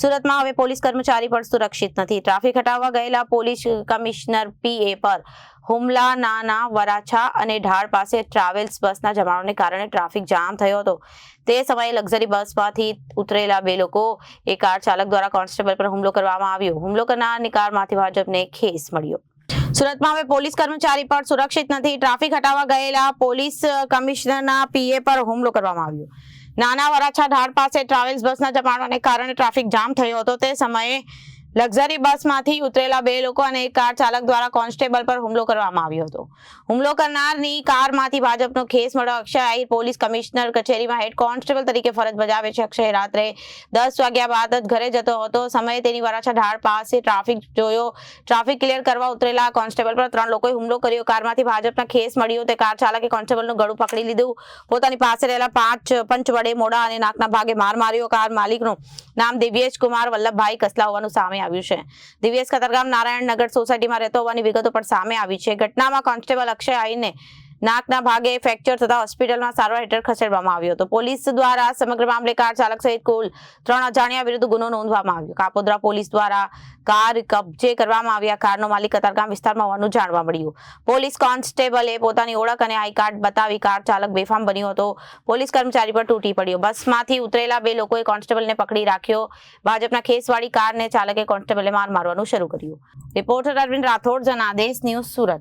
સુરતમાં હવે પોલીસ કર્મચારી પણ સુરક્ષિત નથી. ટ્રાફિક હટાવવા ગયેલા પોલીસ કમિશનર પીએ પર હુમલા. નાના વરાછા અને ઢાળ પાસે ટ્રાવેલ્સ બસના જમાવટને કારણે ટ્રાફિક જામ થયો હતો. તે સમયે લક્ઝરી બસમાંથી ઉતરેલા બે લોકો એ કાર ચાલક દ્વારા કોન્સ્ટેબલ પર હુમલો કરવામાં આવ્યો. હુમલો કરનારની કારમાંથી ભાજપને ખેસ મળ્યો. સુરતમાં હવે પોલીસ કર્મચારી પણ સુરક્ષિત નથી. ટ્રાફિક હટાવવા ગયેલા પોલીસ કમિશનરના પીએ પર હુમલો કરવામાં આવ્યો. નાના વરાછા ઢાળ પાસે ટ્રાવેલ્સ બસના જમાવટને કારણે ટ્રાફિક જામ થયો હતો. તે સમયે લક્ઝરી બસમાંથી ઉતરેલા બે લોકો અને એક કાર ચાલક દ્વારા કોન્સ્ટેબલ પર હુમલો કરવામાં આવ્યો હતો. હુમલો કરનારની કારમાંથી ભાજપનો ખેસ મળ્યો. અક્ષય આહિર પોલીસ કમિશનર કચેરીમાં હેડ કોન્સ્ટેબલ તરીકે ફરજ બજાવે છે. અક્ષય રાત્રે 10 વાગ્યા બાદ જ ઘરે જતો હતો. સમયે તેની વરાછા ઢાળ પાસે ટ્રાફિક જોયો. ટ્રાફિક ક્લિયર કરવા ઉતરેલા કોન્સ્ટેબલ પર 3 લોકોએ હુમલો કર્યો. કારમાંથી ભાજપના ખેસ મળ્યો. તે કાર ચાલકે કોન્સ્ટેબલનું ગળું પકડી લીધું. પોતાની પાસે રહેલા 5 પંચ વડે મોઢા અને નાકના ભાગે માર માર્યો. કાર માલિકનું નામ દિવ્યેશ કુમાર વલ્લભભાઈ કસલા હોવાનું સામે આવ્યું છે. દિવ્યેશ કતારગામ નારાયણનગર સોસાયટીમાં રહેતો હોવાની વિગતો પણ સામે આવી છે. ઘટનામાં કોન્સ્ટેબલ અક્ષય આહિરને નાકના ભાગે ફ્રેક્ચર થતા હોસ્પિટલમાં સારવાર હેઠળ ખસેડવામાં આવ્યો હતો. પોલીસ દ્વારા સમગ્ર મામલે કાર ચાલક સહિત કુલ 3 અજાણ્યા વિરુદ્ધ ગુનો નોંધવામાં આવ્યો. કાપોદ્રા પોલીસ દ્વારા કાર કબજે કરવામાં આવ્યા. કારનો માલિક કતારગામ વિસ્તારમાં હોવાનું જાણવા મળ્યું. પોલીસ કોન્સ્ટેબલે પોતાની ઓળખ અને આઈ કાર્ડ બતાવી કાર ચાલક બેફામ બન્યો હતો. પોલીસ કર્મચારી પર તૂટી પડ્યો. બસમાંથી ઉતરેલા બે લોકોએ કોન્સ્ટેબલને પકડી રાખ્યો. ભાજપના ખેસવાળી કારને ચાલકે કોન્સ્ટેબલે મારવાનું શરૂ કર્યું. રિપોર્ટર અરવિંદ રાઠોડ, જનાદેશ ન્યૂઝ, સુરત.